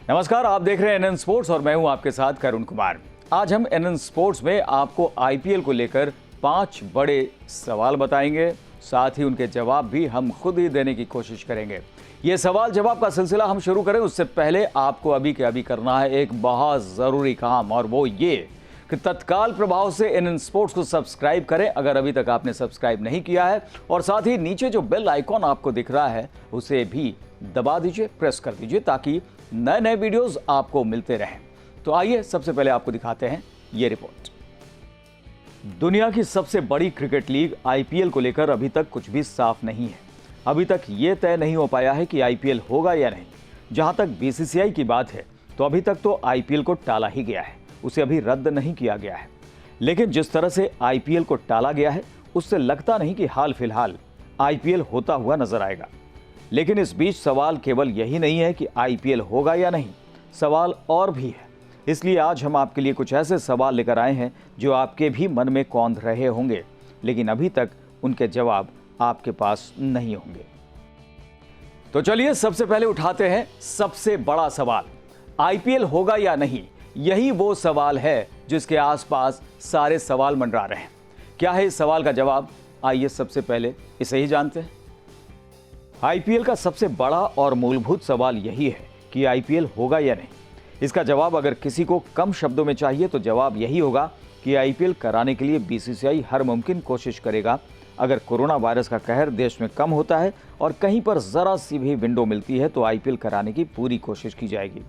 नमस्कार, आप देख रहे हैं एनएन स्पोर्ट्स और मैं हूं आपके साथ करुण कुमार। आज हम एनएन स्पोर्ट्स में आपको आईपीएल को लेकर 5 बड़े सवाल बताएंगे, साथ ही उनके जवाब भी हम खुद ही देने की कोशिश करेंगे। ये सवाल जवाब का सिलसिला हम शुरू करें उससे पहले आपको अभी के अभी करना है एक बहुत ज़रूरी काम, और वो ये कि तत्काल प्रभाव से एनएन स्पोर्ट्स को सब्सक्राइब करें अगर अभी तक आपने सब्सक्राइब नहीं किया है, और साथ ही नीचे जो बेल आइकॉन आपको दिख रहा है उसे भी दबा दीजिए, प्रेस कर दीजिए, ताकि नए नए वीडियोस आपको मिलते रहें। तो आइए सबसे पहले आपको दिखाते हैं ये रिपोर्ट। दुनिया की सबसे बड़ी क्रिकेट लीग आईपीएल को लेकर अभी तक कुछ भी साफ नहीं है। अभी तक ये तय नहीं हो पाया है कि आईपीएल होगा या नहीं। जहां तक बीसीसीआई की बात है तो अभी तक तो आईपीएल को टाला ही गया है, उसे अभी रद्द नहीं किया गया है। लेकिन जिस तरह से आईपीएल को टाला गया है उससे लगता नहीं कि हाल फिलहाल आईपीएल होता हुआ नजर आएगा। लेकिन इस बीच सवाल केवल यही नहीं है कि आईपीएल होगा या नहीं, सवाल और भी है। इसलिए आज हम आपके लिए कुछ ऐसे सवाल लेकर आए हैं जो आपके भी मन में कौंध रहे होंगे, लेकिन अभी तक उनके जवाब आपके पास नहीं होंगे। तो चलिए सबसे पहले उठाते हैं सबसे बड़ा सवाल, आईपीएल होगा या नहीं। यही वो सवाल है जिसके आसपास सारे सवाल मंडरा रहे हैं। क्या है इस सवाल का जवाब? आइए सबसे पहले इसे ही जानते हैं। आईपीएल का सबसे बड़ा और मूलभूत सवाल यही है कि आईपीएल होगा या नहीं। इसका जवाब अगर किसी को कम शब्दों में चाहिए तो जवाब यही होगा कि आईपीएल कराने के लिए बीसीसीआई हर मुमकिन कोशिश करेगा। अगर कोरोना वायरस का कहर देश में कम होता है और कहीं पर जरा सी भी विंडो मिलती है तो आईपीएल कराने की पूरी कोशिश की जाएगी।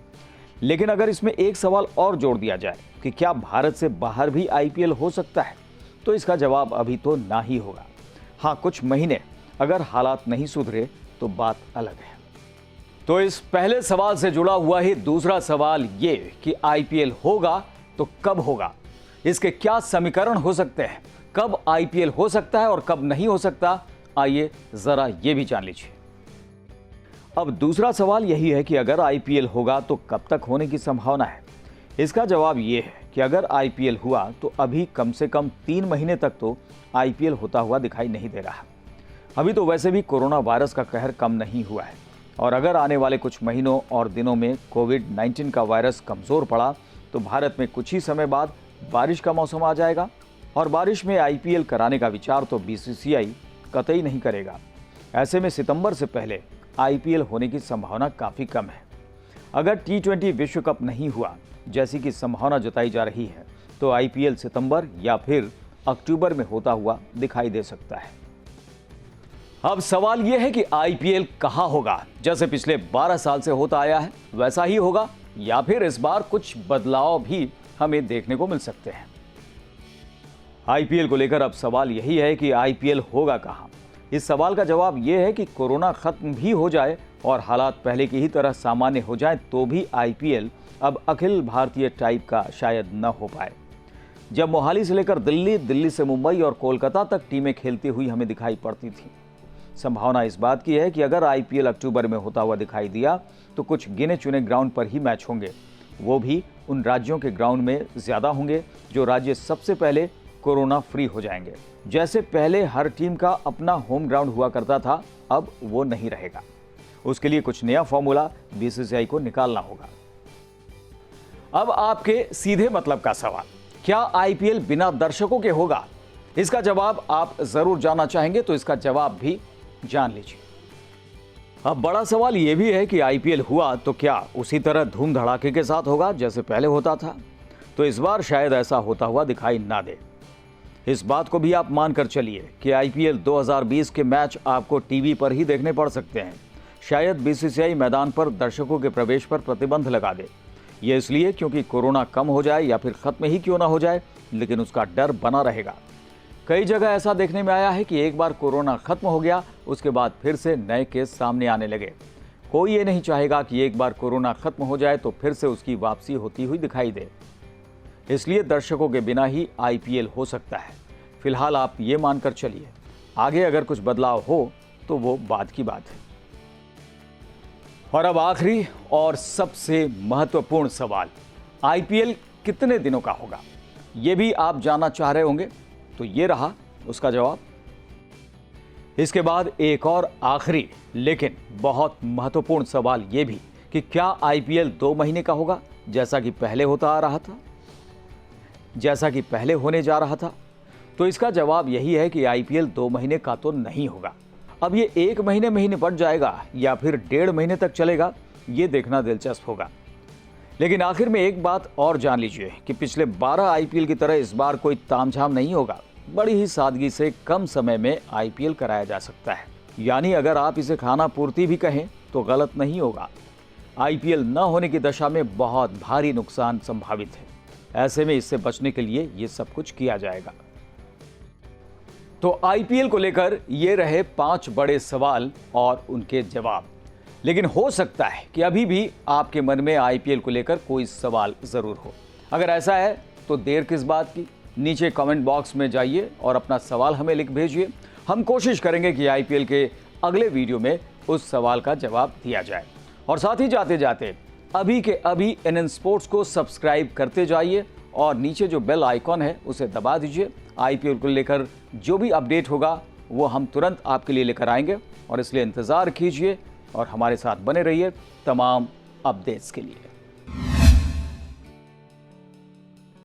लेकिन अगर इसमें एक सवाल और जोड़ दिया जाए कि क्या भारत से बाहर भी आईपीएल हो सकता है, तो इसका जवाब अभी तो ना ही होगा। हाँ, कुछ महीने अगर हालात नहीं सुधरे तो बात अलग है। तो इस पहले सवाल से जुड़ा हुआ ही दूसरा सवाल ये कि आईपीएल होगा तो कब होगा, इसके क्या समीकरण हो सकते हैं, कब आईपीएल हो सकता है और कब नहीं हो सकता। आइए जरा ये भी जान लीजिए। अब दूसरा सवाल यही है कि अगर आईपीएल होगा तो कब तक होने की संभावना है। इसका जवाब ये है कि अगर आईपीएल हुआ तो अभी कम से कम 3 महीने तक तो आईपीएल होता हुआ दिखाई नहीं दे रहा। अभी तो वैसे भी कोरोना वायरस का कहर कम नहीं हुआ है, और अगर आने वाले कुछ महीनों और दिनों में कोविड-19 का वायरस कमज़ोर पड़ा तो भारत में कुछ ही समय बाद बारिश का मौसम आ जाएगा, और बारिश में आईपीएल कराने का विचार तो बीसीसीआई कतई नहीं करेगा। ऐसे में सितंबर से पहले आईपीएल होने की संभावना काफ़ी कम है। अगर टी20 विश्व कप नहीं हुआ जैसी कि संभावना जताई जा रही है तो आईपीएल सितंबर या फिर अक्टूबर में होता हुआ दिखाई दे सकता है। अब सवाल यह है कि आईपीएल कहां होगा। जैसे पिछले 12 साल से होता आया है वैसा ही होगा, या फिर इस बार कुछ बदलाव भी हमें देखने को मिल सकते हैं। आईपीएल को लेकर अब सवाल यही है कि आईपीएल होगा कहां। इस सवाल का जवाब यह है कि कोरोना खत्म भी हो जाए और हालात पहले की ही तरह सामान्य हो जाए तो भी आईपीएल अब अखिल भारतीय टाइप का शायद न हो पाए। जब मोहाली से लेकर दिल्ली, दिल्ली से मुंबई और कोलकाता तक टीमें खेलती हुई हमें दिखाई पड़ती थी। संभावना इस बात की है कि अगर आईपीएल अक्टूबर में होता हुआ दिखाई दिया तो कुछ गिने चुने ग्राउंड पर ही मैच होंगे, वो भी उन राज्यों के ग्राउंड में ज़्यादा होंगे जो राज्य सबसे पहले कोरोना फ्री हो जाएंगे। जैसे पहले हर टीम का अपना होम ग्राउंड हुआ करता था, अब वो नहीं रहेगा। उसके लिए कुछ नया फॉर्मूला बीसीसीआई को निकालना होगा। अब आपके सीधे मतलब का सवाल, क्या आईपीएल बिना दर्शकों के होगा? इसका जवाब आप जरूर जानना चाहेंगे, तो इसका जवाब भी जान लीजिए। अब बड़ा सवाल यह भी है कि आईपीएल हुआ तो क्या उसी तरह धूम धड़ाके के साथ होगा जैसे पहले होता था? तो इस बार शायद ऐसा होता हुआ दिखाई ना दे। इस बात को भी आप मानकर चलिए कि आईपीएल 2020 के मैच आपको टीवी पर ही देखने पड़ सकते हैं। शायद बीसीसीआई मैदान पर दर्शकों के प्रवेश पर प्रतिबंध लगा दे। यह इसलिए क्योंकि कोरोना कम हो जाए या फिर खत्म ही क्यों ना हो जाए, लेकिन उसका डर बना रहेगा। कई जगह ऐसा देखने में आया है कि एक बार कोरोना खत्म हो गया उसके बाद फिर से नए केस सामने आने लगे। कोई ये नहीं चाहेगा कि एक बार कोरोना खत्म हो जाए तो फिर से उसकी वापसी होती हुई दिखाई दे। इसलिए दर्शकों के बिना ही आईपीएल हो सकता है। फिलहाल आप ये मानकर चलिए, आगे अगर कुछ बदलाव हो तो वो बाद की बात है। और अब आखिरी और सबसे महत्वपूर्ण सवाल, आईपीएल कितने दिनों का होगा? ये भी आप जानना चाह रहे होंगे, तो ये रहा उसका जवाब। इसके बाद एक और आखिरी लेकिन बहुत महत्वपूर्ण सवाल ये भी कि क्या आईपीएल 2 महीने का होगा जैसा कि पहले होता आ रहा था, जैसा कि पहले होने जा रहा था? तो इसका जवाब यही है कि आईपीएल 2 महीने का तो नहीं होगा। अब ये 1 महीने में ही निपट जाएगा या फिर 1.5 महीने तक चलेगा, ये देखना दिलचस्प होगा। लेकिन आखिर में एक बात और जान लीजिए कि पिछले 12 आईपीएल की तरह इस बार कोई तामझाम नहीं होगा। बड़ी ही सादगी से कम समय में आईपीएल कराया जा सकता है। यानी अगर आप इसे खाना पूर्ति भी कहें तो गलत नहीं होगा। आईपीएल न होने की दशा में बहुत भारी नुकसान संभावित है। ऐसे में इससे बचने के लिए ये सब कुछ किया जाएगा। तो आईपीएल को लेकर ये रहे 5 बड़े सवाल और उनके जवाब। लेकिन हो सकता है कि अभी भी आपके मन में आईपीएल को लेकर कोई सवाल जरूर हो। अगर ऐसा है तो देर किस बात की, नीचे कमेंट बॉक्स में जाइए और अपना सवाल हमें लिख भेजिए। हम कोशिश करेंगे कि आईपीएल के अगले वीडियो में उस सवाल का जवाब दिया जाए। और साथ ही जाते जाते अभी के अभी एनएन स्पोर्ट्स को सब्सक्राइब करते जाइए और नीचे जो बेल आइकॉन है उसे दबा दीजिए। आईपीएल को लेकर जो भी अपडेट होगा वो हम तुरंत आपके लिए लेकर आएंगे, और इसलिए इंतज़ार कीजिए और हमारे साथ बने रहिए तमाम अपडेट्स के लिए।